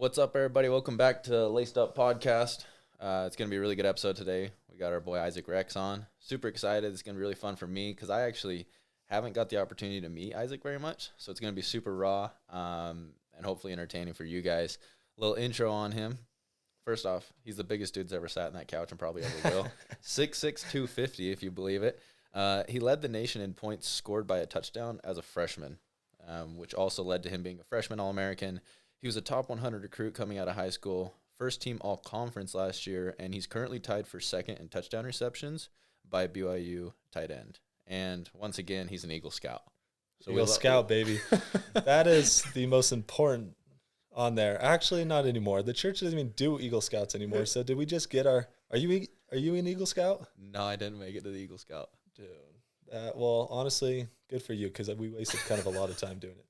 What's up, everybody? Welcome back to Laced Up Podcast. It's going to be a really good episode today. We got our boy Isaac Rex on. Super excited. It's going to be really fun for me because I actually haven't got the opportunity to meet Isaac very much. So it's going to be super raw and hopefully entertaining for you guys. A little intro on him. First off, he's the biggest dude that's ever sat in that couch and probably ever will. 6'6", 250, if you believe it. He led the nation in points scored by a touchdown as a freshman, which also led to him being a freshman All-American. He was a top 100 recruit coming out of high school, first team all-conference last year, and he's currently tied for second in touchdown receptions by BYU tight end. And once again, he's an Eagle Scout. So Eagle Scout, baby. That is the most important on there. Actually, not anymore. The church doesn't even do Eagle Scouts anymore. So did we just get our – are you an Eagle Scout? No, I didn't make it to the Eagle Scout. Dude. Well, honestly, good for you because we wasted kind of a lot of time doing it.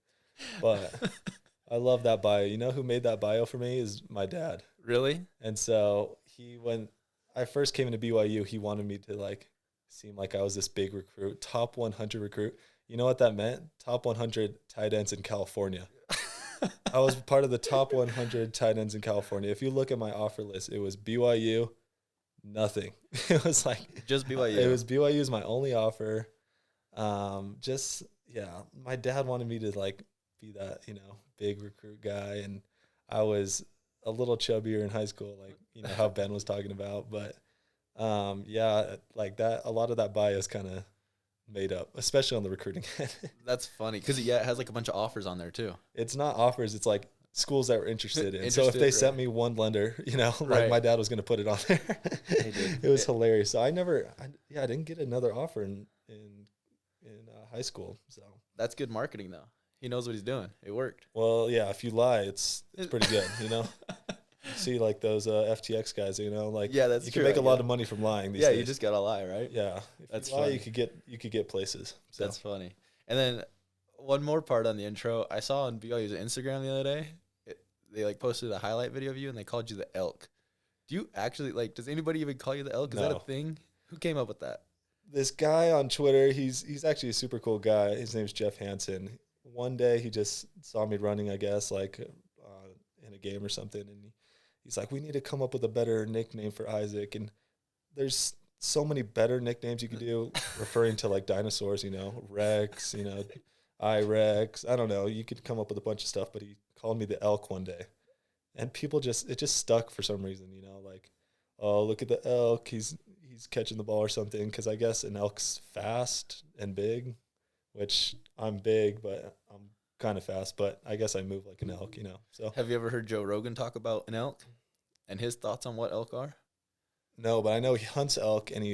But – I love that bio. You know who made that bio for me is my dad. Really? And so when I first came into BYU, he wanted me to seem like I was this big recruit, top 100 recruit. You know what that meant? Top 100 tight ends in California. I was part of the top 100 tight ends in California. If you look at my offer list, it was BYU, nothing. It was just BYU. It was BYU is my only offer. My dad wanted me to be that, big recruit guy, and I was a little chubbier in high school, how Ben was talking about, but that, a lot of that bio is kind of made up, especially on the recruiting end. That's funny because it has a bunch of offers on there too. It's not offers, it's schools that were interested in. So if they sent me one lender, my dad was going to put it on there. It was hilarious. So I didn't get another offer in high school. So that's good marketing though. He knows what he's doing. It worked. Well, yeah, if you lie, it's pretty good, See, those FTX guys, that's you true. can make a lot of money from lying these days. You just got to lie, right? Yeah. If you lie, you could get places. So. That's funny. And then one more part on the intro. I saw on BYU's Instagram the other day, they posted a highlight video of you and they called you the Elk. Do you actually, does anybody even call you the Elk? Is that a thing? Who came up with that? This guy on Twitter, he's actually a super cool guy. His name's Jeff Hansen. One day he just saw me running, I guess, in a game or something, and he's like, we need to come up with a better nickname for Isaac. And there's so many better nicknames you could do, referring to dinosaurs, Rex, I-Rex. I don't know. You could come up with a bunch of stuff, but he called me the Elk one day. And it just stuck for some reason, oh, look at the elk. He's catching the ball or something, because I guess an elk's fast and big, which I'm big, but I'm kind of fast, but I guess I move like an elk, So have you ever heard Joe Rogan talk about an elk and his thoughts on what elk are? No, but I know he hunts elk and he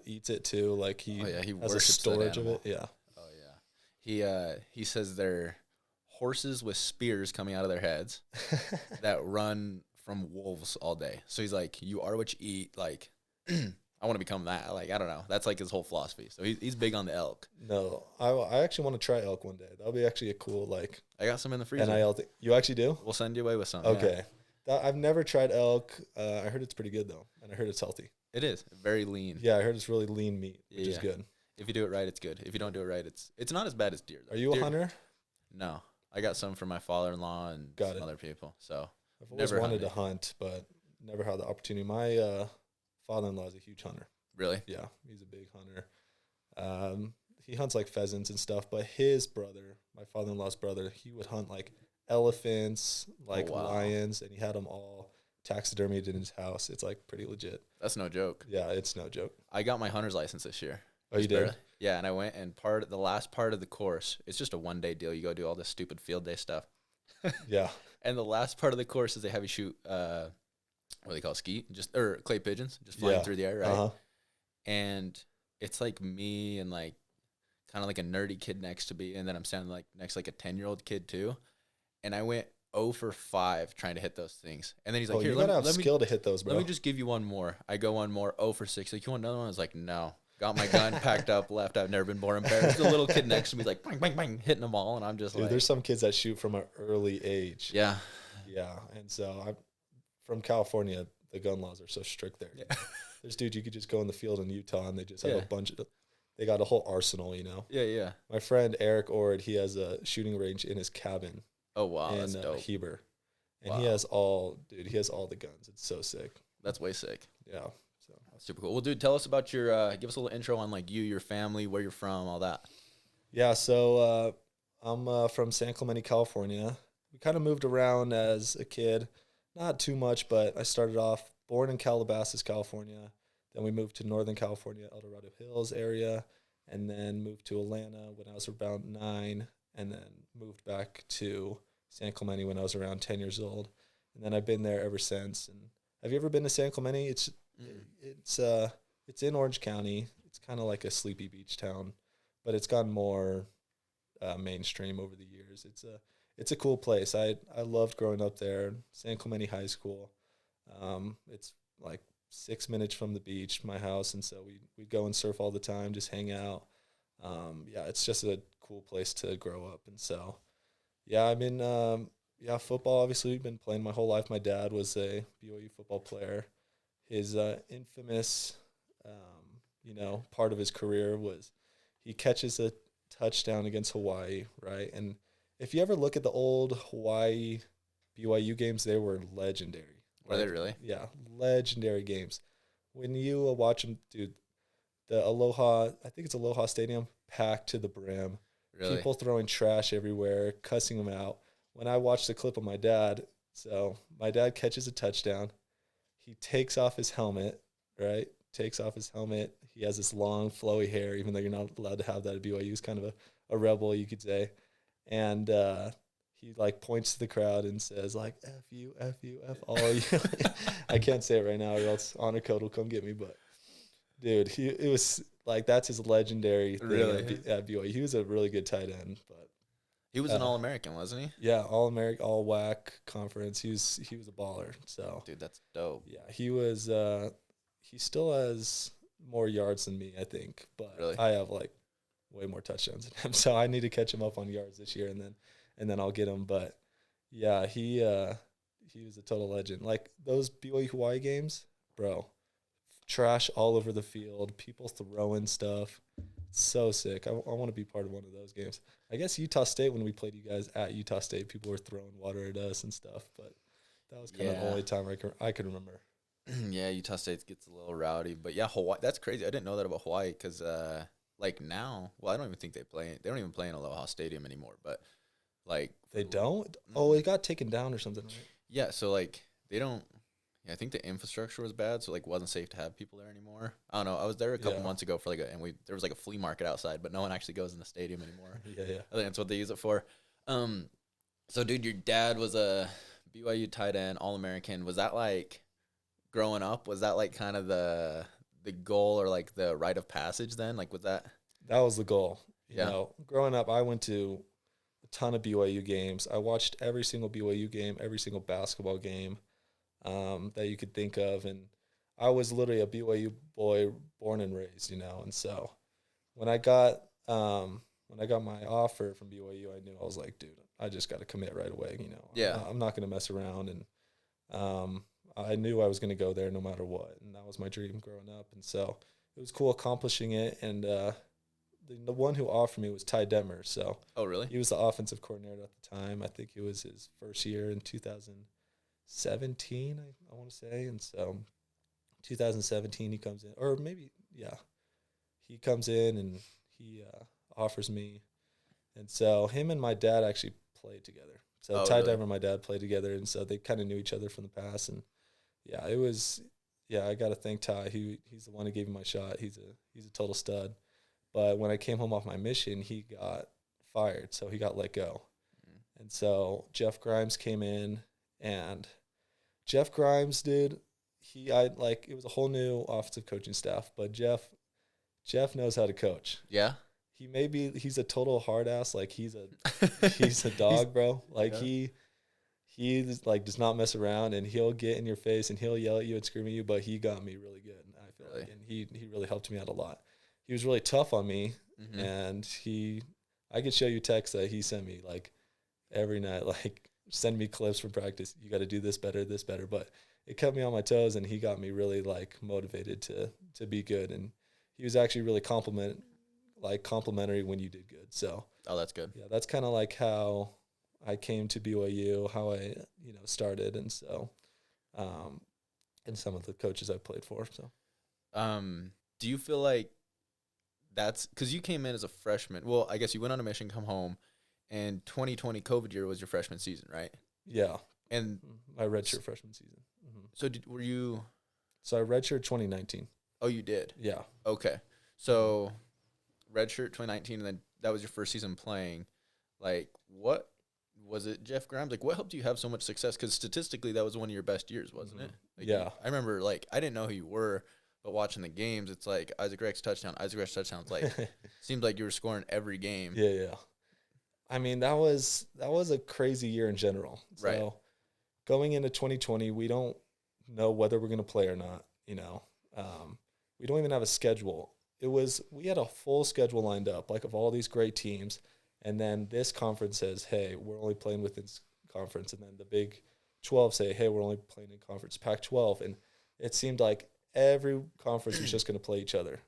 eats it too. He has a storage of it. Yeah. Oh yeah. He says they're horses with spears coming out of their heads that run from wolves all day. So he's like, you are what you eat. I want to become that. I don't know. That's his whole philosophy. So he's big on the elk. No, I actually want to try elk one day. That'll be actually a cool, I got some in the freezer. NIL thing. You actually do? We'll send you away with some. Okay. Yeah. I've never tried elk. I heard it's pretty good, though, and I heard it's healthy. It is. Very lean. Yeah, I heard it's really lean meat, which is good. If you do it right, it's good. If you don't do it right, it's not as bad as deer, though. Are you a hunter? No. I got some from my father-in-law and some other people. So I've always wanted to hunt, but never had the opportunity. My father-in-law is a huge hunter. Really? Yeah, he's a big hunter. He hunts pheasants and stuff, but his brother, my father-in-law's brother, he would hunt elephants, lions, and he had them all taxidermied in his house. It's pretty legit. That's no joke. Yeah, it's no joke. I got my hunter's license this year. Oh, you did? Yeah, and I went and the last part of the course, it's just a one-day deal. You go do all this stupid field day stuff. Yeah. And the last part of the course is they have you shoot, what do they call it, skeet? Or clay pigeons, just flying through the air, right? Uh-huh. And it's me and kind of a nerdy kid next to me, and then I'm standing next to a 10-year-old kid too. And I went 0 for 5 trying to hit those things. And then he's like, "Here, you gotta have skill to hit those, bro. Let me just give you one more." I go one more, 0 for 6. Like, you want another one? I was like, no. Got my gun packed up, left. I've never been more embarrassed. The little kid next to me bang, bang, bang, hitting them all, and I'm just Dude, there's some kids that shoot from an early age. Yeah. Yeah, and so I'm from California. The gun laws are so strict there. Yeah. There's dude, you could just go in the field in Utah and they just have a bunch of, they got a whole arsenal, Yeah. My friend Eric Ord, he has a shooting range in his cabin. Oh wow, in that's dope. Heber. And Wow. he has all the guns. It's so sick. That's way sick. Yeah. So That's super cool. Well, dude, tell us about your. Give us a little intro on like you, your family, where you're from, all that. yeah, so I'm from San Clemente, California. We kind of moved around as a kid, not too much, but I started off born in Calabasas, California. Then we moved to Northern California, El Dorado Hills area, and then moved to Atlanta when I was about 9, and then moved back to San Clemente when I was around 10 years old. And then I've been there ever since. And have you ever been to San Clemente? It's in Orange County. It's kind of like a sleepy beach town, but it's gotten more mainstream over the years. It's a cool place. I loved growing up there. San Clemente High School. It's like 6 minutes from the beach, my house, and so we go and surf all the time, just hang out. Yeah, it's just a cool place to grow up, and so yeah, I mean, football. Obviously, we've been playing my whole life. My dad was a BYU football player. His infamous, part of his career was he catches a touchdown against Hawaii, right? And if you ever look at the old Hawaii BYU games, they were legendary. Were they really? Yeah, legendary games. When you watch them, dude, the Aloha, I think it's Aloha Stadium, packed to the brim. Really? People throwing trash everywhere, cussing them out. When I watched the clip of my dad, so my dad catches a touchdown. He takes off his helmet, right? Takes off his helmet. He has this long, flowy hair, even though you're not allowed to have that at BYU. He's kind of a rebel, you could say. And he like points to the crowd and says like F you, F all you. I can't say it right now or else honor code will come get me. But dude, it was like that's his legendary thing Really? at BYU. He was a really good tight end, but He was an All-American, wasn't he? yeah, All American, All WAC conference. He was a baller. So Dude, that's dope. yeah, he was. He still has more yards than me, I think, but Really? I have like way more touchdowns than him. So I need to catch him up on yards this year, and then I'll get him. But yeah, he was a total legend. Like those BYU Hawaii games, bro, trash all over the field, people throwing stuff. So sick. I want to be part of one of those games. I guess Utah State, when we played you guys at Utah State, people were throwing water at us and stuff, but that was kind of the only time I can remember. Yeah, Utah State gets a little rowdy, but yeah, Hawaii. That's crazy. I didn't know that about Hawaii because, like now, well, I don't even think they play. They don't even play in Aloha Stadium anymore. But like They don't? Oh, it got taken down or something, right? yeah, so like they don't. Yeah, I think the infrastructure was bad, so like wasn't safe to have people there anymore. I don't know. I was there a couple months ago for there was like a flea market outside, but no one actually goes in the stadium anymore. Yeah. I think that's what they use it for. So dude, your dad was a BYU tight end, All-American. Was that like growing up? Was that like kind of the goal or like the rite of passage then? Like was that? That was the goal. You Yeah. know, growing up, I went to a ton of BYU games. I watched every single BYU game, every single basketball game that you could think of, and I was literally a BYU boy, born and raised. And so when I got my offer from BYU, I knew I was like, dude, I just got to commit right away. Yeah. I'm not going to mess around, and I knew I was going to go there no matter what, and that was my dream growing up. And so it was cool accomplishing it. And the one who offered me was Ty Detmer. So Oh really? he was the offensive coordinator at the time. I think it was his first year in 2017, I want to say. And so 2017 he comes in, or maybe, yeah, he comes in and he offers me. And so him and my dad actually played together. So Ty really? Detmer and my dad played together, and so they kind of knew each other from the past. And yeah, it was, I got to thank Ty. He's the one who gave me my shot. He's a total stud. But when I came home off my mission, he got fired, so he got let go. And so Jeff Grimes came in, and Jeff Grimes, dude, it was a whole new offensive coaching staff, but Jeff knows how to coach. Yeah. He's a total hard ass, like he's a dog, bro. Like he like does not mess around, and he'll get in your face and he'll yell at you and scream at you, but he got me really good, I feel like, and he really helped me out a lot. He was really tough on me, and I could show you texts that he sent me like every night, like send me clips from practice. You got to do this better, but it kept me on my toes, and he got me really like motivated to be good. And he was actually really complimentary when you did good. So Oh, that's good. yeah, that's kind of like how I came to BYU, how I, started. And so, and some of the coaches I played for. So, do you feel like that's because you came in as a freshman? Well, I guess you went on a mission, come home, and 2020 COVID year was your freshman season, right? Yeah. And my redshirt freshman season. Mm-hmm. So were you? So I redshirt 2019. Oh, you did? Yeah. Okay. So redshirt 2019, and then that was your first season playing. Like, what was it, Jeff Grimes? Like, what helped you have so much success? Because statistically, that was one of your best years, wasn't it? Like, yeah. I remember, like, I didn't know who you were, but watching the games, it's like Isaac Rex touchdown, Isaac Rex touchdown. It's like, seemed like you were scoring every game. Yeah. I mean, that was a crazy year in general. So right. Going into 2020, we don't know whether we're going to play or not. We don't even have a schedule. We had a full schedule lined up, like of all these great teams. And then this conference says, hey, we're only playing within this conference. And then the Big 12 say, hey, we're only playing in conference Pac-12. And it seemed like every conference was just going to play each other,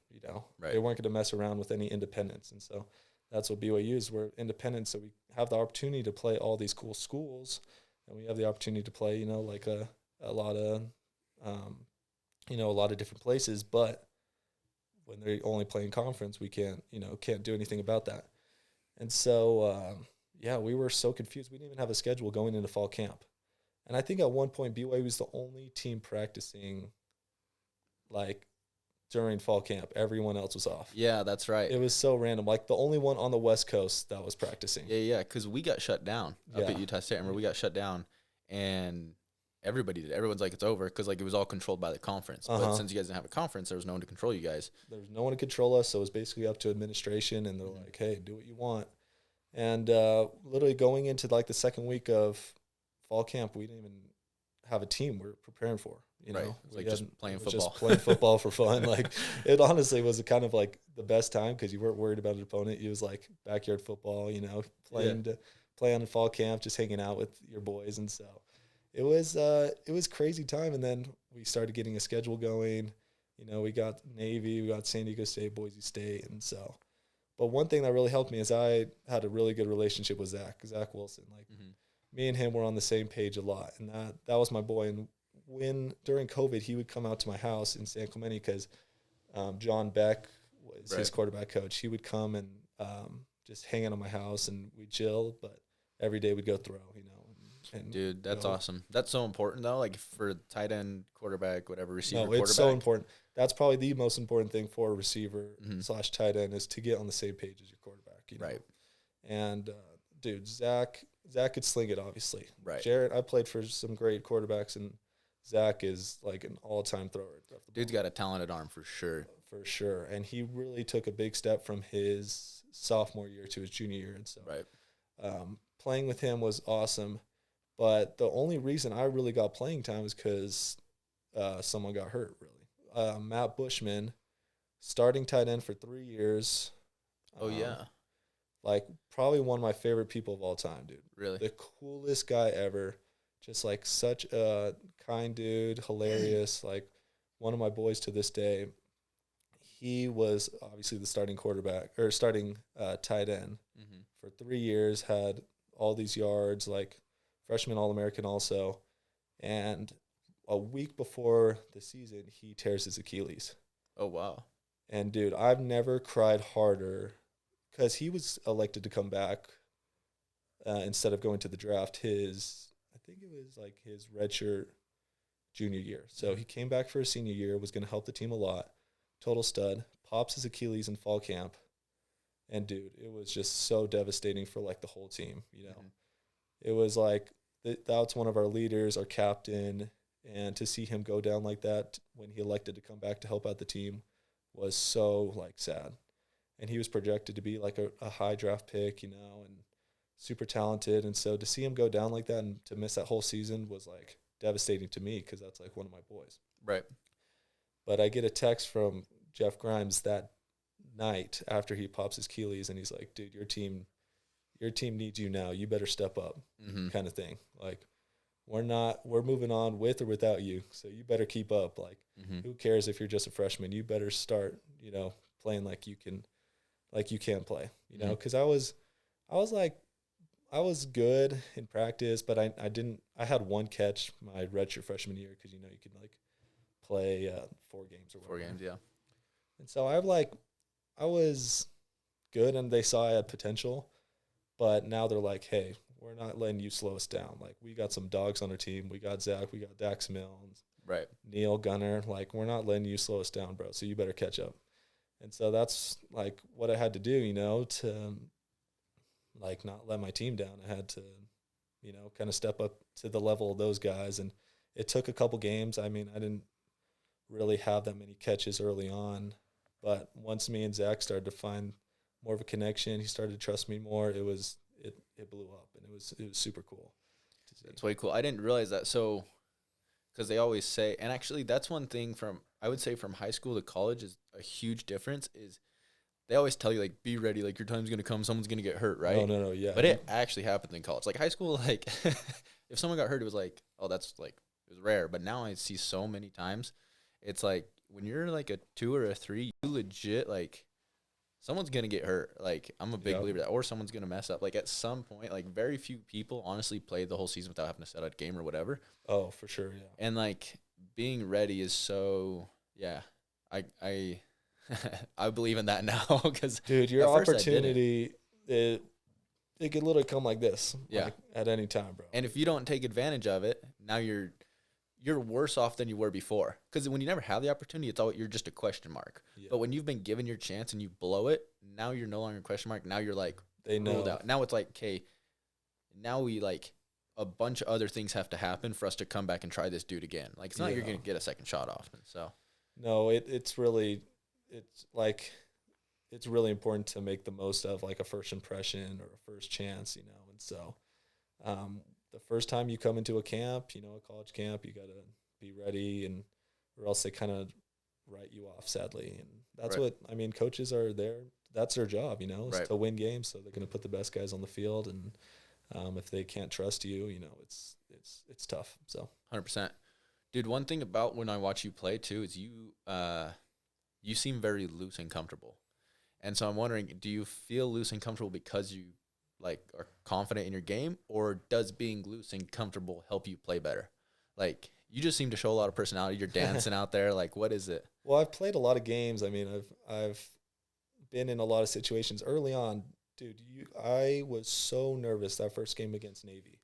Right. They weren't going to mess around with any independence. And so that's what BYU is. We're independent, so we have the opportunity to play all these cool schools. And we have the opportunity to play, like a lot of, a lot of different places. But when they're only playing conference, we can't do anything about that. And so, we were so confused. We didn't even have a schedule going into fall camp. And I think at one point, BYU was the only team practicing, like, during fall camp. Everyone else was off. Yeah, that's right. It was so random. Like, the only one on the West Coast that was practicing. Yeah, because we got shut down up at Utah State. I remember we got shut down, and everybody did. Everyone's like, it's over, because, like, it was all controlled by the conference. But since you guys didn't have a conference, there was no one to control you guys. There was no one to control us, so it was basically up to administration, and they're like, hey, do what you want. And literally going into, like, the second week of fall camp, we didn't even have a team we're preparing for. Right. It's like just playing football. Just playing football for fun. Like, it honestly was kind of like the best time, because you weren't worried about an opponent. It was like backyard football, playing to play on the fall camp, just hanging out with your boys. And so it was crazy time. And then we started getting a schedule going. We got Navy, we got San Diego State, Boise State. And so, but one thing that really helped me is I had a really good relationship with Zach Wilson. Like, me and him were on the same page a lot. And that was my boy. And when during COVID, he would come out to my house in San Clemente, because John Beck was his quarterback coach. He would come and just hang out on my house, and we'd chill. But every day we'd go throw, And, dude, that's awesome. That's so important, though, like for tight end, quarterback, whatever, receiver, quarterback. It's so important. That's probably the most important thing for a receiver / tight end, is to get on the same page as your quarterback. Right. And, dude, Zach could sling it, obviously. Right. Jarrett, I played for some great quarterbacks, and Zach is like an all-time thrower. Dude's got a talented arm for sure. For sure. And he really took a big step from his sophomore year to his junior year. And so playing with him was awesome. But the only reason I really got playing time is because someone got hurt, really. Matt Bushman, starting tight end for 3 years. Like, probably one of my favorite people of all time, dude. Really? The coolest guy ever. Just, like, such a kind dude, hilarious. Like, one of my boys to this day. He was obviously the starting tight end for 3 years, had all these yards, like, freshman All-American also. And a week before the season, he tears his Achilles. Oh, wow. And, dude, I've never cried harder, because he was elected to come back instead of going to the draft I think it was like his redshirt junior year. So he came back for his senior year, was going to help the team a lot. Total stud. Pops his Achilles in fall camp. And, dude, it was just so devastating for, like, the whole team, It was like, that's one of our leaders, our captain, and to see him go down like that when he elected to come back to help out the team was so, like, sad. And he was projected to be, like, a high draft pick, and super talented. And so to see him go down like that and to miss that whole season was, like, devastating to me, because that's, like, one of my boys. Right. But I get a text from Jeff Grimes that night after he pops his Achilles, and he's like, dude, your team needs you now. You better step up, kind of thing. Like, we're moving on with or without you, so you better keep up. Like, who cares if you're just a freshman? You better start, playing like you can play, because I was like, I was good in practice, but I had one catch my redshirt freshman year because you can like play 4 games or whatever. 4 games, yeah. And so I was good, and they saw I had potential, but now they're like, hey, we're not letting you slow us down. Like, we got some dogs on our team. We got Zach, we got Dax Mills, Right. Neil Gunner. Like, we're not letting you slow us down, bro. So you better catch up. And so that's like what I had to do, to like not let my team down. I had to, kind of step up to the level of those guys. And it took a couple games. I mean, I didn't really have that many catches early on, but once me and Zach started to find more of a connection, he started to trust me more. It blew up, and it was super cool to see. That's way cool. I didn't realize that. So, because they always say, and actually that's one thing I would say from high school to college is a huge difference is they always tell you, like, be ready, like, your time's going to come, someone's going to get hurt, right? No, yeah. But it actually happens in college. Like, high school, like, if someone got hurt, it was like, oh, that's, like, it was rare. But now I see so many times, it's like, when you're, like, a 2 or a 3, you legit, like, someone's going to get hurt. Like, I'm a big believer that, or someone's going to mess up. Like, at some point, like, very few people honestly play the whole season without having to set out a game or whatever. Oh, for sure, yeah. And, like, being ready is so, yeah, I I believe in that now because dude, your opportunity it could literally come like this, like, at any time, bro. And if you don't take advantage of it, now you're worse off than you were before. Because when you never have the opportunity, you're just a question mark. Yeah. But when you've been given your chance and you blow it, now you're no longer a question mark. Now you're like ruled out. Now it's like, okay, now we like a bunch of other things have to happen for us to come back and try this dude again. Like, it's not you're gonna get a second shot off. So no, it's really important to make the most of like a first impression or a first chance, and so the first time you come into a camp, a college camp, you got to be ready, and or else they kind of write you off, sadly. And that's what, I mean, coaches are there. That's their job, is to win games. So they're going to put the best guys on the field. And if they can't trust you, it's tough. So 100%. Dude, one thing about when I watch you play too is you seem very loose and comfortable. And so I'm wondering, do you feel loose and comfortable because you like are confident in your game, or does being loose and comfortable help you play better? Like, you just seem to show a lot of personality. You're dancing out there. Like, what is it? Well, I've played a lot of games. I mean, I've been in a lot of situations early on. Dude, I was so nervous that first game against Navy,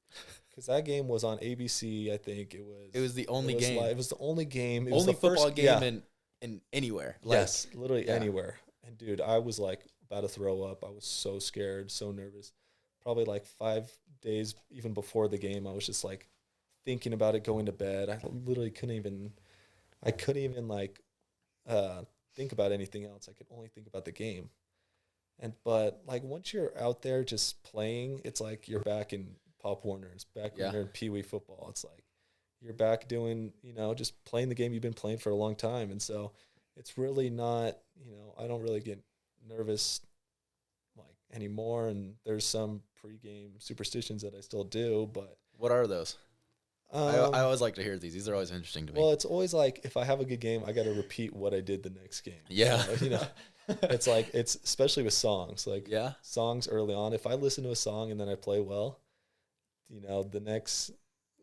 because that game was on ABC. I think it was the only game. It was the only game. It only was the football first game in anywhere. Like, yes, literally anywhere. And dude, I was like about to throw up. I was so scared, so nervous. Probably like 5 days even before the game, I was just like thinking about it going to bed. I literally couldn't even like think about anything else. I could only think about the game. But like once you're out there just playing, it's like you're back in Pop Warner's, back when you're in Pee Wee football. It's like you're back doing, just playing the game you've been playing for a long time. And so it's really not, I don't really get nervous like anymore. And there's some pregame superstitions that I still do, but what are those? I always like to hear these. These are always interesting to me. Well, it's always like if I have a good game, I got to repeat what I did the next game. Yeah. It's like, it's especially with songs, like songs early on. If I listen to a song and then I play well, the next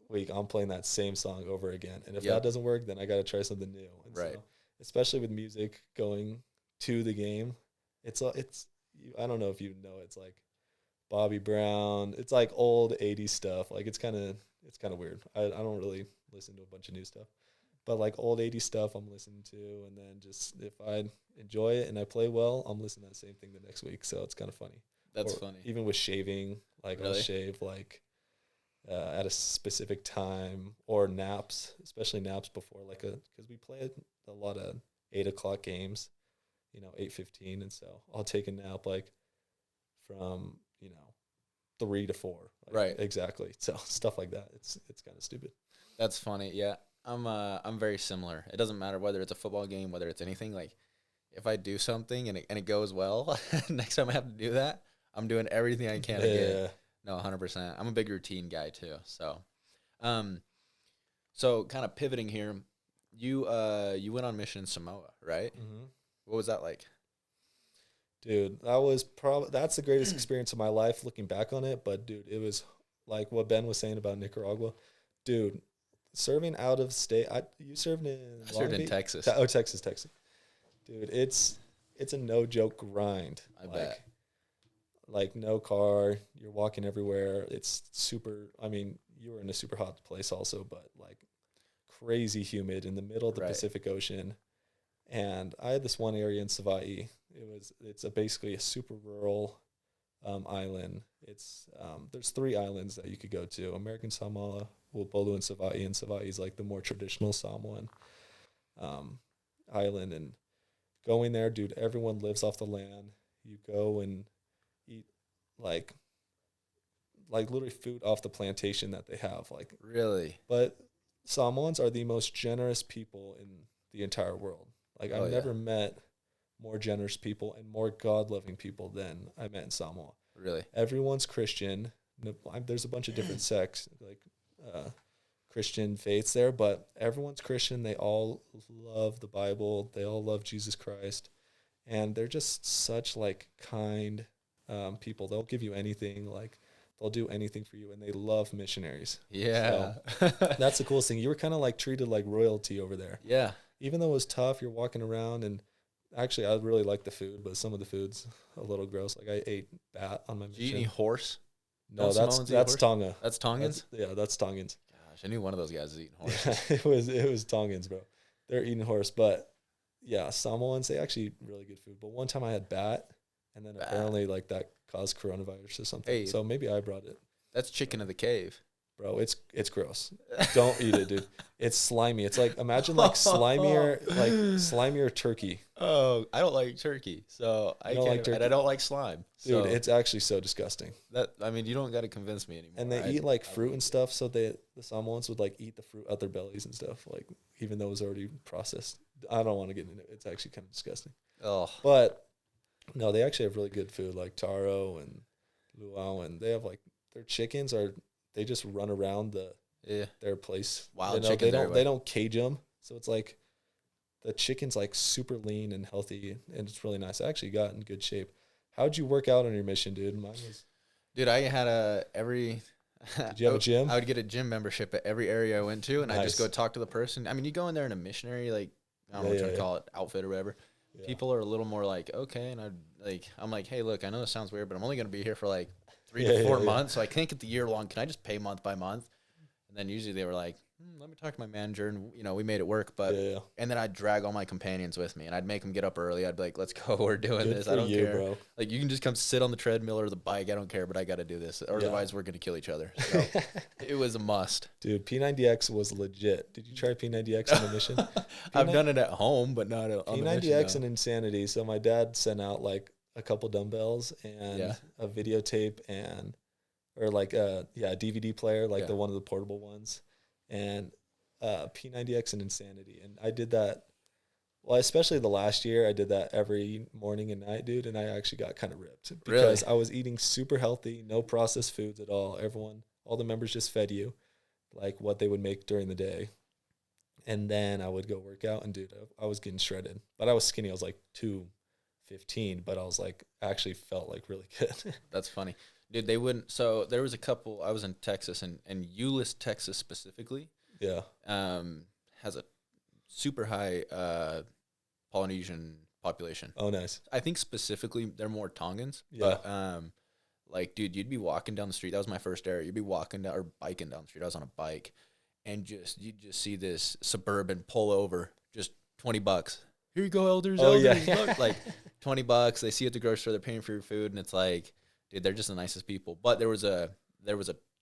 week I'm playing that same song over again. And if that doesn't work, then I got to try something new. And so, especially with music going to the game, it's I don't know if you know, it's like Bobby Brown. It's like old 80s stuff. Like it's kind of weird. I don't really listen to a bunch of new stuff, but like old 80s stuff I'm listening to. And then just if I enjoy it and I play well, I'm listening to that same thing the next week. So it's kind of funny. That's funny. Even with shaving, like I'll shave like at a specific time, or naps, especially naps before because we play a lot of 8 o'clock games, 8:15. And so I'll take a nap like from, 3 to 4. Like, right. Exactly. So stuff like that. It's kind of stupid. That's funny. Yeah. I'm very similar. It doesn't matter whether it's a football game, whether it's anything. Like if I do something and it goes well, next time I have to do that, I'm doing everything I can again. No, 100%. I'm a big routine guy too. So, so kind of pivoting here, you went on mission in Samoa, right? Mm-hmm. What was that like? Dude, that's the greatest experience of my life looking back on it. But dude, it was like what Ben was saying about Nicaragua. Dude, serving out of state, you served in I served in Texas. Texas. Dude, it's a no joke grind. I bet. Like no car, you're walking everywhere. It's super. I mean, you were in a super hot place also, but like crazy humid in the middle of the Pacific Ocean. And I had this one area in Savai'i. It's basically a super rural island. There's 3 islands that you could go to: American Samoa, Upolu, and Savai'i. And Savai'i is like the more traditional Samoan island. And going there, dude, everyone lives off the land. You go and eat like literally food off the plantation that they have. Like really, but Samoans are the most generous people in the entire world. Like I've never met more generous people and more God-loving people than I met in Samoa. Really, everyone's Christian. There's a bunch of different sects, like Christian faiths there, but everyone's Christian. They all love the Bible. They all love Jesus Christ, and they're just such like kind people. They'll give you anything. Like they'll do anything for you, and they love missionaries. Yeah, so, that's the coolest thing. You were kind of like treated like royalty over there. Yeah, even though it was tough, you're walking around, and actually I really like the food, but some of the food's a little gross. Like I ate bat on my mission. Did you eat any horse? No, that's Tonga. That's Tongans? That's Tongans. Gosh, I knew one of those guys was eating horse. Yeah, it was Tongans, bro. They're eating horse, but yeah, Samoans, they actually eat really good food. But one time I had bat, and then apparently like that caused coronavirus or something. Hey, so maybe I brought it. That's chicken of the cave. Bro, it's gross. Don't eat it, dude. It's slimy. It's like, imagine like slimier turkey. Oh, I don't like turkey, so I can't. Like and I don't like slime, dude. It's actually so disgusting. You don't got to convince me anymore. And they eat like fruit and stuff, so the Samoans would like eat the fruit out their bellies and stuff, like even though it was already processed. I don't want to get into it. It's actually kind of disgusting. Oh, but no, they actually have really good food, like taro and luau, and they have like their chickens are. They just run around their place. Wild chickens. They don't cage them, so it's like the chicken's like super lean and healthy, and it's really nice. I actually got in good shape. How'd you work out on your mission, dude? Dude, I had every. Did you have a gym? I would get a gym membership at every area I went to, and I just go talk to the person. I mean, you go in there in a missionary, like I don't know what you want to call it, outfit or whatever. Yeah. People are a little more like, okay, and I'm like, hey, look, I know this sounds weird, but I'm only gonna be here for like 3 to 4 months, so I can't get the year long. Can I just pay month by month? And then usually they were like, let me talk to my manager, and we made it work. But and then I'd drag all my companions with me, and I'd make them get up early. I'd be like, let's go, we're doing this. I don't care. Bro. Like you can just come sit on the treadmill or the bike. I don't care, but I got to do this, or otherwise we're gonna kill each other. So it was a must. Dude, P90X was legit. Did you try P90X on the mission? I've done it at home, but not on the mission. P90X and Insanity. So my dad sent out like a couple dumbbells and a videotape or like a DVD player, like the one of the portable ones, and P90X and Insanity. And I did that, well, especially the last year, I did that every morning and night, dude, and I actually got kind of ripped because I was eating super healthy, no processed foods at all. All the members just fed you like what they would make during the day. And then I would go work out, and dude, I was getting shredded, but I was skinny. I was like 215, but I was like, actually felt like really good. That's funny. Dude, they wouldn't. So there was a couple. I was in Texas, and Euless, Texas specifically, has a super high Polynesian population. Oh, nice. I think specifically they're more Tongans. Yeah. But like, dude, you'd be walking down the street. That was my first area. You'd be walking down or biking down the street. I was on a bike, and you'd just see this Suburban pull over, just $20. Here you go, elders. Oh, elders. yeah. Look, like $20. They see you at the grocery store. They're paying for your food, and it's like, dude, they're just the nicest people. But there was a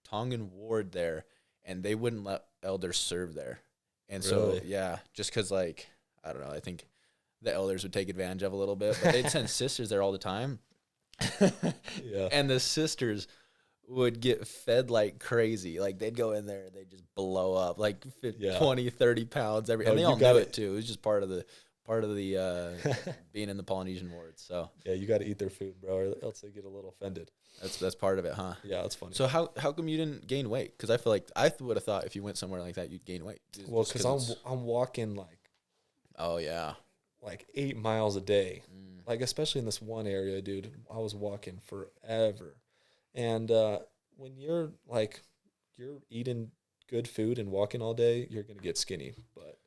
Tongan ward there, and they wouldn't let elders serve there. And so, just because, like, I don't know, I think the elders would take advantage of a little bit. But they'd send sisters there all the time. And the sisters would get fed like crazy. Like, they'd go in there, and they'd just blow up, like 20, 30 pounds. And they all knew it, too. It was just part of the being in the Polynesian ward. So yeah, you got to eat their food, bro, or else they get a little offended. That's part of it, huh? Yeah, that's funny. So how come you didn't gain weight? Because I feel like I would have thought if you went somewhere like that, you'd gain weight. Well, because I'm walking like, oh yeah, like 8 miles a day. like especially in this one area, dude, I was walking forever. And when you're eating good food and walking all day, you're gonna get skinny. But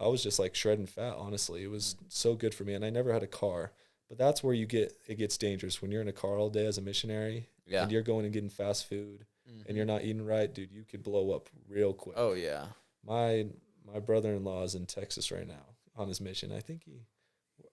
I was just like shredding fat, honestly. It was so good for me, and I never had a car. But that's where it gets dangerous when you're in a car all day as a missionary, Yeah. and you're going and getting fast food, and you're not eating right, dude. You could blow up real quick. Oh yeah. My brother-in-law is in Texas right now on his mission. I think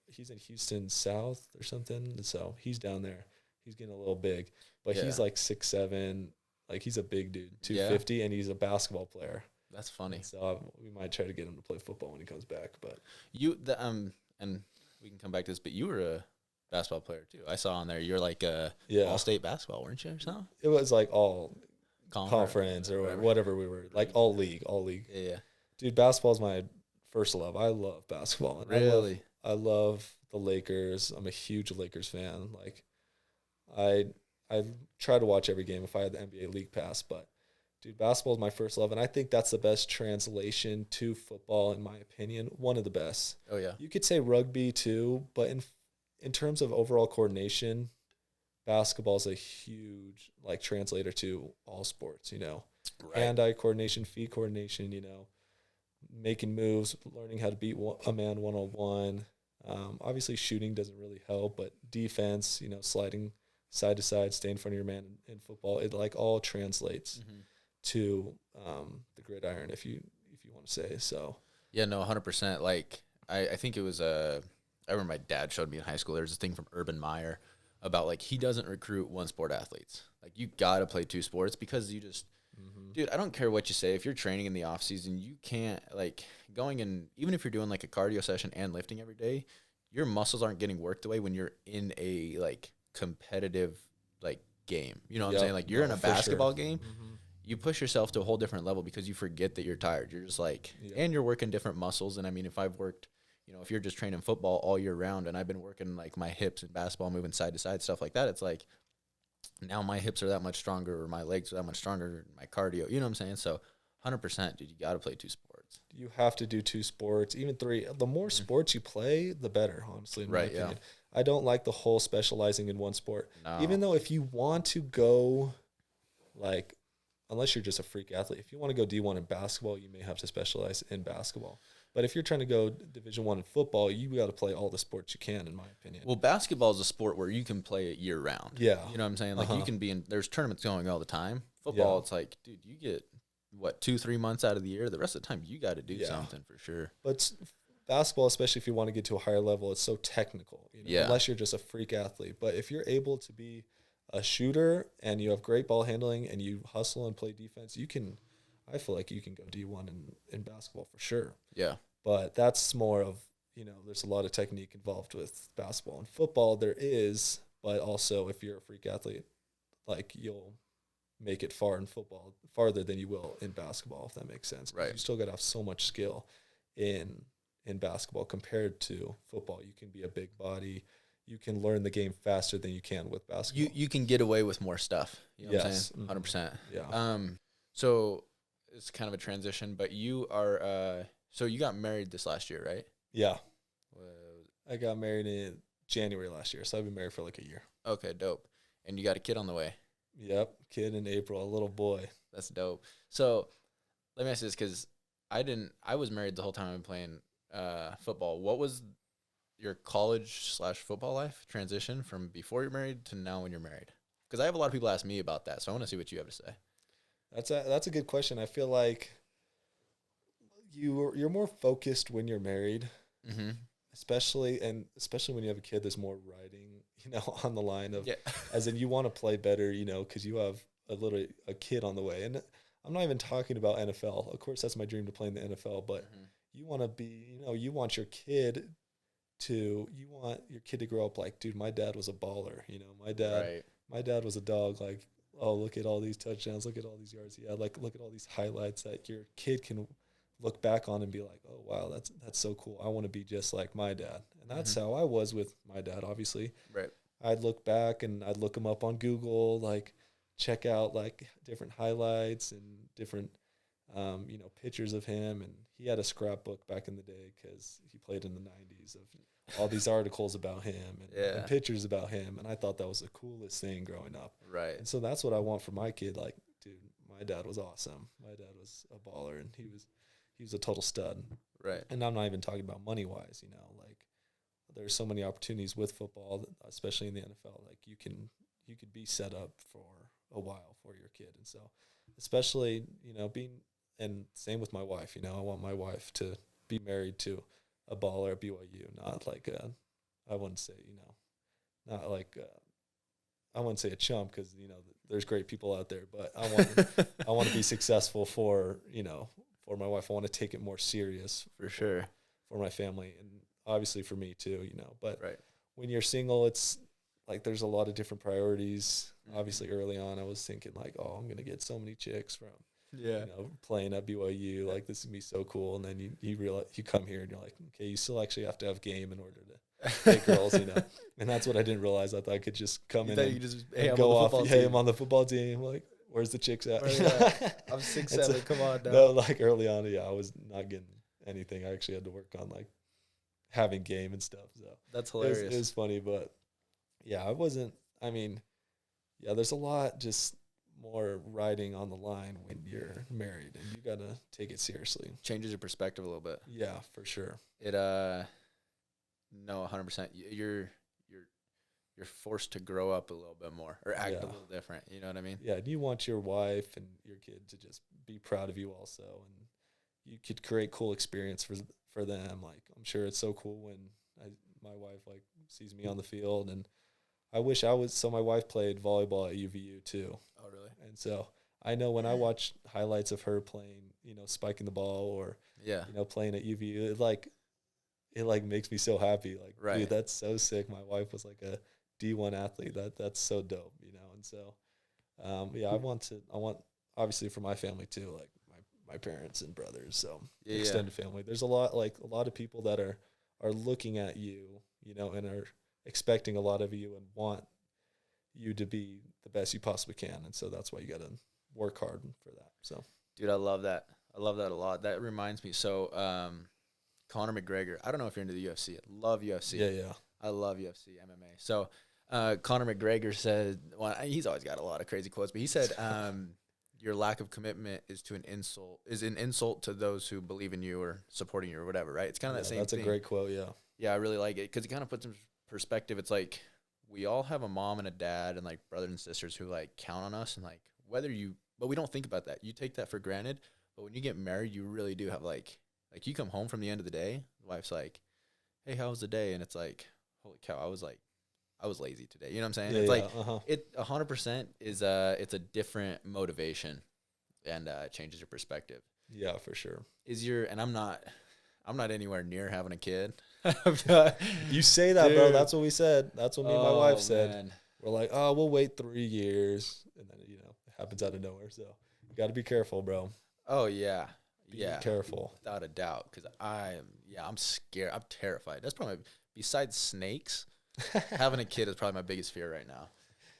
he's in Houston South or something. So he's down there. He's getting a little big, but he's like 6'7". Like he's a big dude, 250, and he's a basketball player. That's funny. So we might try to get him to play football when he comes back. But and we can come back to this, but you were a basketball player too. I saw on there you're like all-state basketball, weren't you, or something? It was like all conference or whatever we were, like all league. Yeah. Dude, basketball is my first love. I love basketball. And really? I love the Lakers. I'm a huge Lakers fan. Like I try to watch every game if I had the NBA League Pass, but dude, basketball is my first love, and I think that's the best translation to football, in my opinion. One of the best. Oh yeah. You could say rugby too, but in terms of overall coordination, basketball is a huge like translator to all sports. Right. Hand-eye coordination, feet coordination. Making moves, learning how to beat a man one-on-one. Obviously, shooting doesn't really help, but defense, sliding side to side, stay in front of your man in football. It like all translates to the gridiron, if you want to say so. Yeah, no, 100%. Like I think it was I remember my dad showed me in high school. There's this thing from Urban Meyer about like he doesn't recruit one sport athletes. Like you gotta play two sports because you just. Dude, I don't care what you say. If you're training in the off season, you can't like going in. Even if you're doing like a cardio session and lifting every day, your muscles aren't getting worked away when you're in a like competitive like game. You know what I'm saying? Like you're in a basketball game, you push yourself to a whole different level because you forget that you're tired. You're just like, and you're working different muscles. And I mean, if I've worked, if you're just training football all year round, and I've been working like my hips and basketball, moving side to side, stuff like that, it's like. Now my hips are that much stronger, or my legs are that much stronger, my cardio, you know what I'm saying? So 100%, dude, you got to play two sports. You have to do two sports, even three. The more sports you play, the better, honestly, in my opinion. Yeah. I don't like the whole specializing in one sport. No. Even though if you want to go, like, unless you're just a freak athlete, if you want to go D1 in basketball, you may have to specialize in basketball. But if you're trying to go Division I in football, you got to play all the sports you can, in my opinion. Well, basketball is a sport where you can play it year round. Yeah. You know what I'm saying? Like you can be in, there's tournaments going all the time. Football, it's like, dude, you get, 2-3 months out of the year. The rest of the time, you got to do something for sure. But basketball, especially if you want to get to a higher level, it's so technical, unless you're just a freak athlete. But if you're able to be a shooter and you have great ball handling and you hustle and play defense, I feel like you can go D1 in basketball for sure. Yeah. But that's more of, there's a lot of technique involved with basketball. And football there is, but also if you're a freak athlete, like you'll make it far in football, farther than you will in basketball, if that makes sense. Right. You still got to have so much skill in basketball compared to football. You can be a big body. You can learn the game faster than you can with basketball. You can get away with more stuff. You know what I'm saying? 100%. Yeah. So it's kind of a transition, but you are so you got married this last year, right? Yeah. I got married in January last year, so I've been married for like a year. Okay, dope. And you got a kid on the way? Yep, kid in April, a little boy. That's dope. So let me ask you this, because I was married the whole time I've been playing football. What was your college/football life transition from before you're married to now when you're married? Because I have a lot of people ask me about that, so I want to see what you have to say. That's a good question. I feel like you're more focused when you're married, especially when you have a kid. There's more riding, on the line of, as in you want to play better, because you have a kid on the way. And I'm not even talking about NFL. Of course, that's my dream to play in the NFL, but you want to be, you want your kid to grow up like, dude, my dad was a baller. My dad was a dog. Like, oh, look at all these touchdowns, look at all these yards. Yeah, like look at all these highlights that your kid can look back on and be like, oh wow, that's so cool. I want to be just like my dad. And that's how I was with my dad, obviously. Right. I'd look back and I'd look him up on Google, like check out like different highlights and different pictures of him, and he had a scrapbook back in the day because he played in the 90s of all these articles about him and pictures about him, and I thought that was the coolest thing growing up. Right. And so that's what I want for my kid. Like, dude, my dad was awesome. My dad was a baller, and he was a total stud. Right. And I'm not even talking about money-wise, like there's so many opportunities with football, especially in the NFL. Like you could be set up for a while for your kid. And so especially, and same with my wife, I want my wife to be married to a baller at BYU, not like I wouldn't say, not like I wouldn't say a chump because, there's great people out there, but I want to be successful for my wife. I want to take it more serious for sure for my family and obviously for me too, but right. When you're single, it's like there's a lot of different priorities. Obviously early on I was thinking like, oh, I'm going to get so many chicks from playing at BYU, like this would be so cool. And then you realize you come here and you're like, okay, you still actually have to have game in order to get girls, and that's what I didn't realize. I thought I could just come in and just, go off. Hey, I'm on the football team. Like, where's the chicks at? I'm 6'7". Come on now. No, like early on, I was not getting anything. I actually had to work on like having game and stuff. So that's hilarious. It was funny, but I wasn't. I mean, there's a lot just more riding on the line when you're married, and you gotta take it seriously. Changes your perspective a little bit. Yeah, for sure. It no, 100%. You're forced to grow up a little bit more or act a little different. You know what I mean? Yeah, and you want your wife and your kid to just be proud of you also, and you could create cool experience for them. Like, I'm sure it's so cool when my wife like sees me on the field, and I wish I was. So my wife played volleyball at UVU too. Oh, really? And so I know when I watch highlights of her playing, spiking the ball or playing at UVU, it makes me so happy. Like, right. Dude, that's so sick. My wife was like a D1 athlete. That's so dope, And so, I want obviously for my family too, like my parents and brothers. So extended family. There's a lot of people that are looking at you, and are expecting a lot of you and want you to be the best you possibly can. And so that's why you got to work hard for that. So, dude, I love that. I love that a lot. That reminds me. So, Conor McGregor. I don't know if you're into the UFC. I love UFC. Yeah. I love UFC, MMA. So, Conor McGregor said, well, he's always got a lot of crazy quotes, but he said, your lack of commitment is an insult to those who believe in you or supporting you or whatever, right? It's kind of that same thing. That's a great quote, yeah. Yeah, I really like it because it kind of puts in perspective. It's like we all have a mom and a dad and like brothers and sisters who like count on us, and like but we don't think about that. You take that for granted, but when you get married, you really do have like you come home from the end of the day, the wife's like, hey, how was the day? And it's like, holy cow, I was lazy today. You know what I'm saying? It 100% is it's a different motivation, and changes your perspective. Yeah, for sure. And I'm not anywhere near having a kid. You say that, dude. Bro. That's what we said. That's what me and my wife said. Man. We're like, oh, we'll wait 3 years, and then it happens out of nowhere. So you got to be careful, bro. Oh yeah, be careful, without a doubt. Because I'm scared. I'm terrified. That's probably besides snakes. Having a kid is probably my biggest fear right now.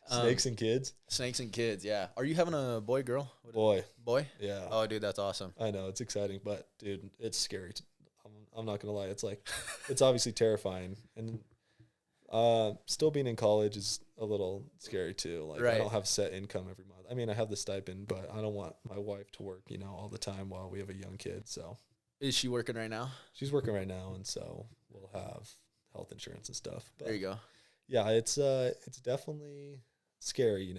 Snakes and kids? Snakes and kids, yeah. Are you having a boy, girl? Boy. Yeah. Oh, dude, that's awesome. I know. It's exciting, but, dude, it's scary. I'm not going to lie. It's like, it's obviously terrifying. And still being in college is a little scary, too. Like, right. I don't have set income every month. I mean, I have the stipend, but I don't want my wife to work, all the time while we have a young kid, so. Is she working right now? She's working right now, and so we'll have health insurance and stuff. But there you go. Yeah, it's definitely scary,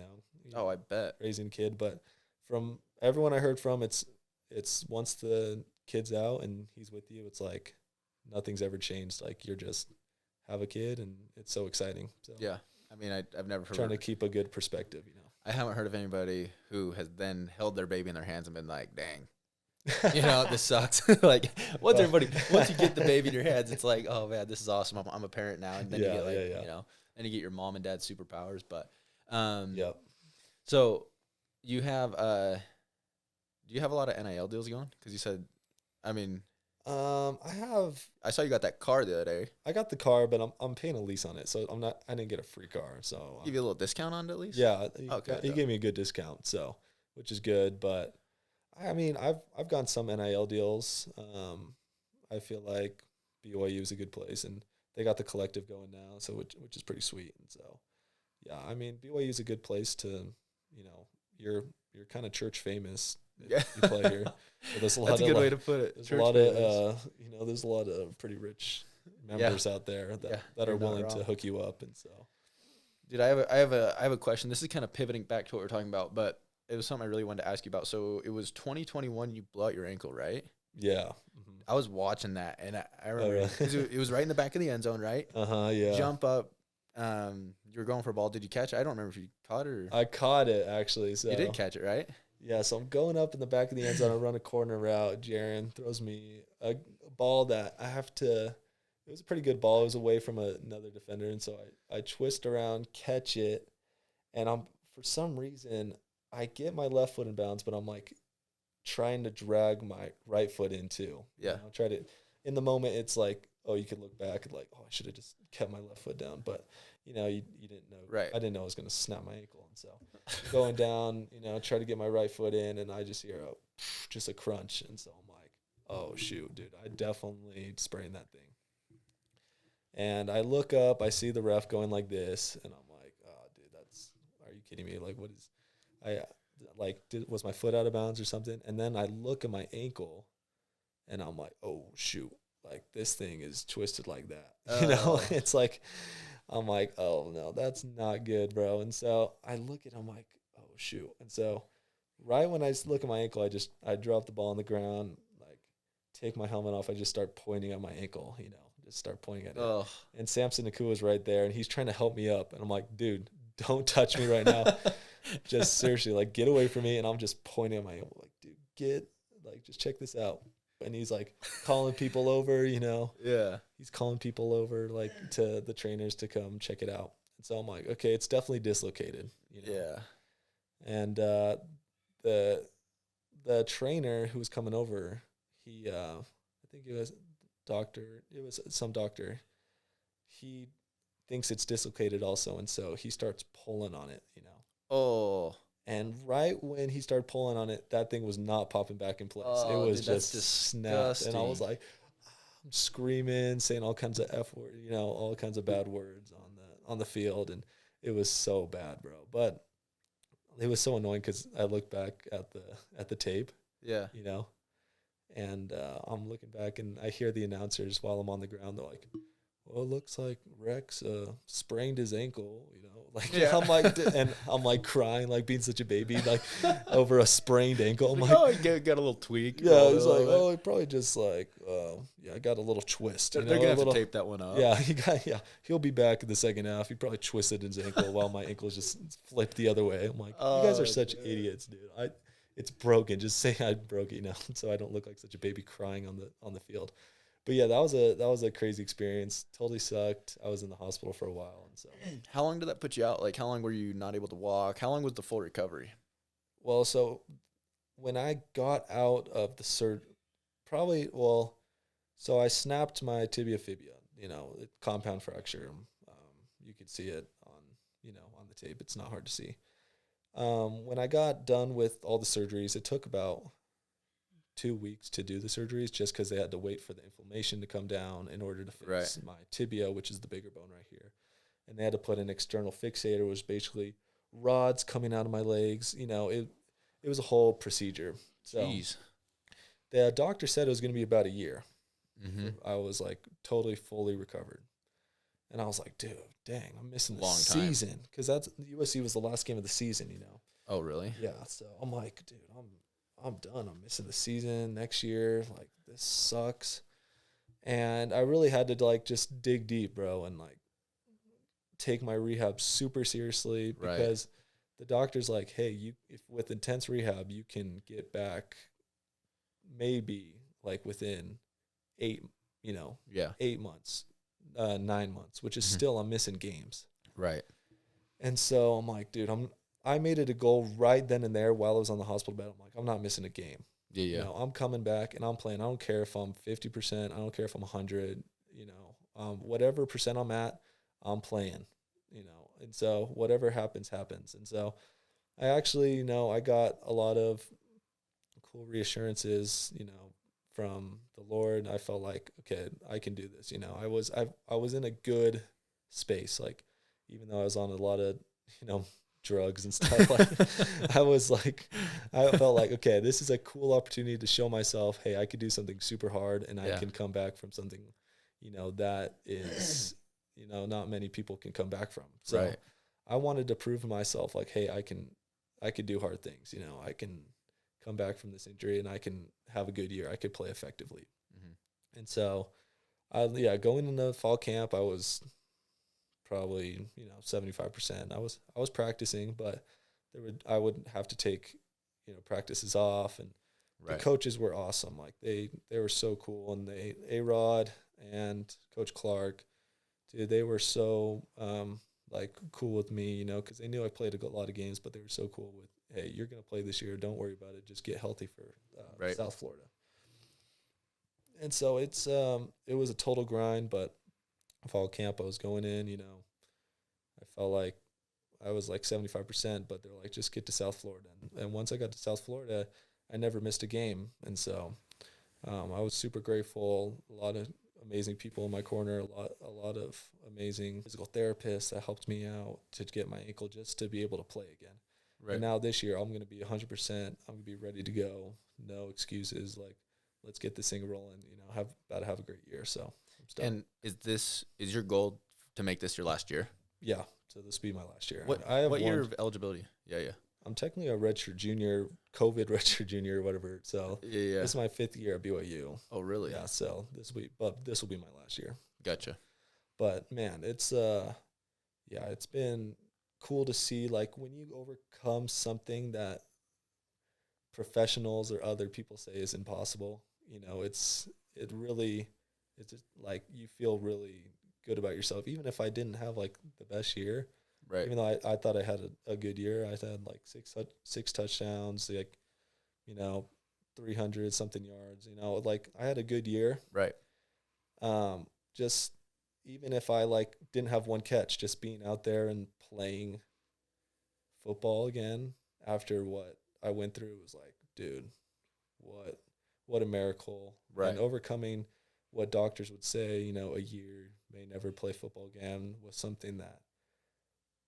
Oh, I bet. Raising a kid, but from everyone I heard from, it's once the kid's out and he's with you, it's like nothing's ever changed. Like you're just have a kid, and it's so exciting. So yeah, I mean, I've never heard trying to keep a good perspective. I haven't heard of anybody who has then held their baby in their hands and been like, dang. This sucks. Like once you get the baby in your hands, it's like, oh man, this is awesome. I'm a parent now, and then you get then you get your mom and dad superpowers. But so you have do you have a lot of NIL deals going? Because you said, I mean, I saw you got that car the other day. I got the car, but I'm paying a lease on it, so I didn't get a free car. So give you a little discount on it at least. Yeah, okay. He gave me a good discount, so which is good, but. I mean, I've gotten some NIL deals. I feel like BYU is a good place, and they got the collective going now, so which is pretty sweet. And so, yeah, I mean, BYU is a good place to, you're kind of church famous if Yeah. you play here. So there's a lot That's a of good way to put it. there's Church a lot famous. of there's a lot of pretty rich members out there that are you're not willing to wrong. hook you up, and so. Dude, I have a question. This is kind of pivoting back to what we're talking about, but it was something I really wanted to ask you about. So it was 2021. You blew out your ankle, right? Yeah. I was watching that, and I remember really? 'cause it was right in the back of the end zone, right? Yeah. Jump up. You were going for a ball. Did you catch it? I don't remember if you caught it or I caught it actually. So you did catch it, right? yeah, so I'm going up in the back of the end zone. I run a corner route. Jaron throws me a ball that I have to. It was a pretty good ball. It was away from another defender, and so I twist around, catch it, and for some reason I get my left foot in bounds, but I'm like trying to drag my right foot in too. Yeah. Try to. In the moment, it's like, oh, you could look back and like, oh, I should have just kept my left foot down, but you didn't know. Right. I didn't know I was going to snap my ankle, and so going down, try to get my right foot in, and I just hear just a crunch, and so I'm like, oh shoot, dude, I definitely sprained that thing. And I look up, I see the ref going like this, and I'm like, oh, dude, are you kidding me? Like, was my foot out of bounds or something? And then I look at my ankle, and I'm like, oh shoot, like this thing is twisted like that. It's like, I'm like, oh no, that's not good, bro. And so I look at him like, oh shoot. And so right when I look at my ankle, I drop the ball on the ground, like take my helmet off. I just start pointing at my ankle, just start pointing at it. And Samson Nakua is right there, and he's trying to help me up. And I'm like, dude, don't touch me right now. Just seriously, like get away from me. And I'm just pointing at my ankle, like, dude, just check this out. And he's like calling people over, Yeah. He's calling people over like to the trainers to come check it out. And so I'm like, okay, it's definitely dislocated. Yeah. And the trainer who was coming over, he I think it was some doctor. He thinks it's dislocated also, and so he starts pulling on it, Oh. And right when he started pulling on it, that thing was not popping back in place. It was just snapped. And I was like, I'm screaming, saying all kinds of F words, all kinds of bad words on the field. And it was so bad, bro. But it was so annoying because I looked back at the tape. Yeah. And I'm looking back and I hear the announcers while I'm on the ground. They're like, well, it looks like Rex sprained his ankle, Yeah. I'm like, and I'm like crying, like being such a baby, like over a sprained ankle. I'm like, oh, you got a little tweak. yeah, he's like, oh, he probably just I got a little twist. They're gonna have to tape that one up. Yeah, he'll be back in the second half. He probably twisted his ankle while my ankle just flipped the other way. I'm like, you guys are such idiots, dude. It's broken. Just say I broke it, so I don't look like such a baby crying on the field. But yeah, that was a crazy experience. Totally sucked. I was in the hospital for a while, and so. How long did that put you out? Like, how long were you not able to walk? How long was the full recovery? Well, so when I got out of the surgery, so I snapped my tibia fibula. Compound fracture. You could see it on the tape. It's not hard to see. When I got done with all the surgeries, it took about 2 weeks to do the surgeries just because they had to wait for the inflammation to come down in order to fix my tibia, which is the bigger bone right here. And they had to put an external fixator, which was basically rods coming out of my legs. It was a whole procedure. So Jeez. The doctor said it was going to be about a year. Mm-hmm. I was like totally fully recovered. And I was like, dude, dang, I'm missing the Long season. Because USC was the last game of the season, Oh, really? Yeah. So I'm like, dude, I'm done. I'm missing the season next year. Like, this sucks. And I really had to just dig deep, bro, and take my rehab super seriously because the doctor's like, hey, if with intense rehab, you can get back maybe within 8 months, 9 months, which is still, I'm missing games. Right. And so I'm like, dude, I made it a goal right then and there while I was on the hospital bed. I'm like, I'm not missing a game. Yeah. I'm coming back and I'm playing. I don't care if I'm 50%. I don't care if I'm 100. Whatever percent I'm at, I'm playing. And so whatever happens, happens. And so I actually, I got a lot of cool reassurances, from the Lord. I felt like, okay, I can do this. I was in a good space. Like, even though I was on a lot of, drugs and stuff, like I felt like, okay, this is a cool opportunity to show myself, hey, I could do something super hard and I can come back from something, that is, not many people can come back from. So I wanted to prove to myself, like, hey, I could do hard things. I can come back from this injury and I can have a good year. I could play effectively. Mm-hmm. And so, going into fall camp, I was probably 75%. I was practicing, but I would have to take practices off, and the coaches were awesome. Like they were so cool, and A-Rod and Coach Clark, dude, they were so like cool with me, because they knew I played a lot of games, but they were so cool with, hey, you're gonna play this year. Don't worry about it. Just get healthy for South Florida. And so it was a total grind, but fall camp, I was going in, I felt like I was like 75%, but they're like, just get to South Florida. And once I got to South Florida, I never missed a game. And so I was super grateful. A lot of amazing people in my corner, a lot of amazing physical therapists that helped me out to get my ankle just to be able to play again. Right. And now this year, I'm going to be 100%. I'm going to be ready to go. No excuses. Like, let's get this thing rolling, about to have a great year. So I'm stoked. And is your goal to make this your last year? Yeah. So this will be my last year. What year of eligibility? Yeah. I'm technically a redshirt junior, COVID redshirt junior or whatever. So this is my 5th year at BYU. Oh, really? Yeah. So this will be my last year. Gotcha. But man, it's it's been cool to see, like, when you overcome something that professionals or other people say is impossible, it's just like you feel really good about yourself. Even if I didn't have like the best year, right? Even though I thought I had a good year, I had like six touchdowns, like 300 something yards. Like I had a good year, right? Just even if I like didn't have one catch, just being out there and playing football again after what I went through was like, dude, what a miracle. Right. And overcoming what doctors would say, a year may never play football again, was something that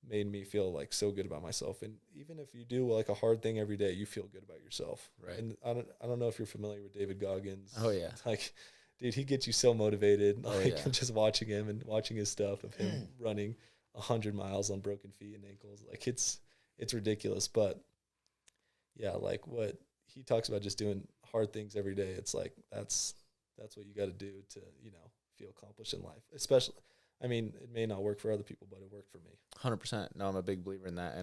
made me feel like so good about myself. And even if you do like a hard thing every day, you feel good about yourself. Right. And I don't know if you're familiar with David Goggins. Oh yeah. Like, dude, he gets you so motivated. Just watching him and watching his stuff of him running 100 miles on broken feet and ankles. Like it's ridiculous. But yeah, like what he talks about, just doing hard things every day. It's like, that's what you got to do to, feel accomplished in life. Especially, I mean, it may not work for other people, but it worked for me. 100%. No, I'm a big believer in that.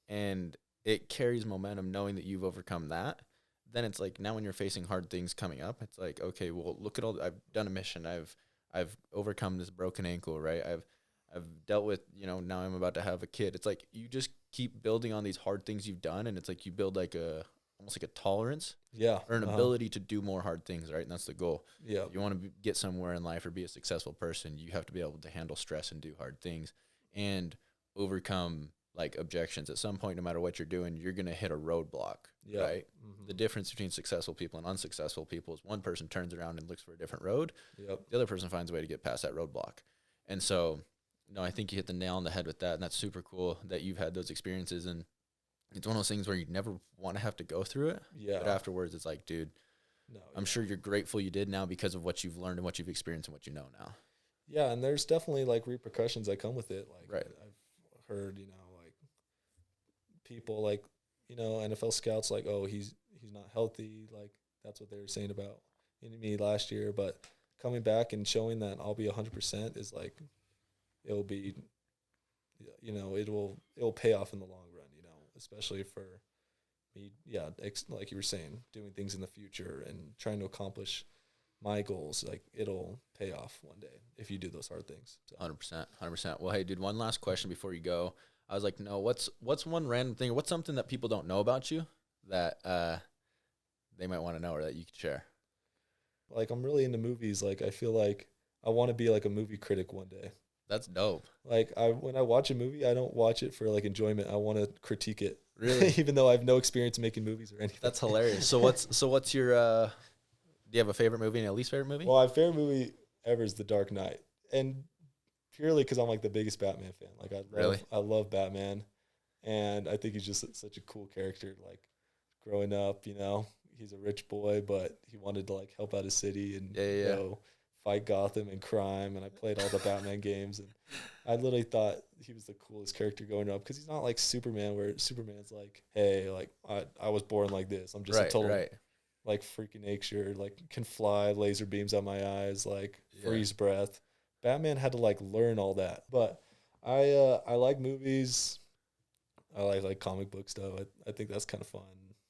And it carries momentum knowing that you've overcome that. Then it's like, now when you're facing hard things coming up, it's like, okay, well, look at all, I've done a mission. I've overcome this broken ankle, right? I've dealt with, now I'm about to have a kid. It's like, you just keep building on these hard things you've done. And it's like, you build like almost like a tolerance, or an ability to do more hard things, right? And that's the goal. Yeah, you want to get somewhere in life or be a successful person, you have to be able to handle stress and do hard things and overcome like objections. At some point, no matter what you're doing, you're gonna hit a roadblock, right? Mm-hmm. The difference between successful people and unsuccessful people is one person turns around and looks for a different road. Yep. The other person finds a way to get past that roadblock. And so, no, I think you hit the nail on the head with that, and that's super cool that you've had those experiences. And it's one of those things where you never want to have to go through it. Yeah. But afterwards, it's like, dude, I'm sure you're grateful you did now because of what you've learned and what you've experienced and what you know now. Yeah, and there's definitely, like, repercussions that come with it. Like, right. I've heard, like, people, like, NFL scouts, like, oh, he's not healthy. Like, that's what they were saying about me last year. But coming back and showing that I'll be 100% is, like, it'll be, it'll pay off in the long run. Especially for me, like you were saying, doing things in the future and trying to accomplish my goals. Like, it'll pay off one day if you do those hard things. So. 100%. Well, hey, dude, one last question before you go. I was like, no, what's one random thing, or what's something that people don't know about you that they might want to know or that you could share? Like, I'm really into movies. Like, I feel like I want to be like a movie critic one day. That's dope. Like when I watch a movie, I don't watch it for like enjoyment. I want to critique it. Really? Even though I have no experience making movies or anything. That's hilarious. So what's your do you have a favorite movie and a least favorite movie? Well, my favorite movie ever is The Dark Knight. And purely because I'm like the biggest Batman fan. Like I love Batman. And I think he's just such a cool character. Like growing up, you know, he's a rich boy, but he wanted to like help out his city and you know, fight Gotham and crime. And I played all the Batman games, and I literally thought he was the coolest character growing up because he's not like Superman, where Superman's like, hey, like I was born like this. I'm just a total like freaking nature, like can fly, laser beams out my eyes, like freeze breath. Batman had to like learn all that. But I like movies. I like comic book stuff. I think that's kind of fun.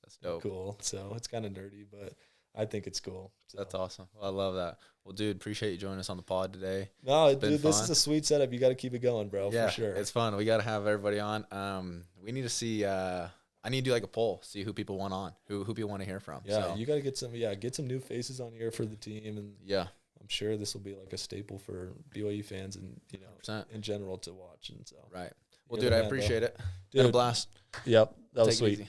That's dope. Cool. So it's kind of nerdy, but I think it's cool. So. That's awesome. Well, I love that. Well, dude, appreciate you joining us on the pod today. No, dude, this is a sweet setup. You got to keep it going, bro. Yeah, for sure. It's fun. We got to have everybody on. We need to see. I need to do like a poll, see who people want on, who people want to hear from. Yeah, so. You got to get some new faces on here for the team, and I'm sure this will be like a staple for BYU fans and 100%. In general to watch. And so Well, dude, I appreciate it. Dude, been a blast. Yep, that was sweet.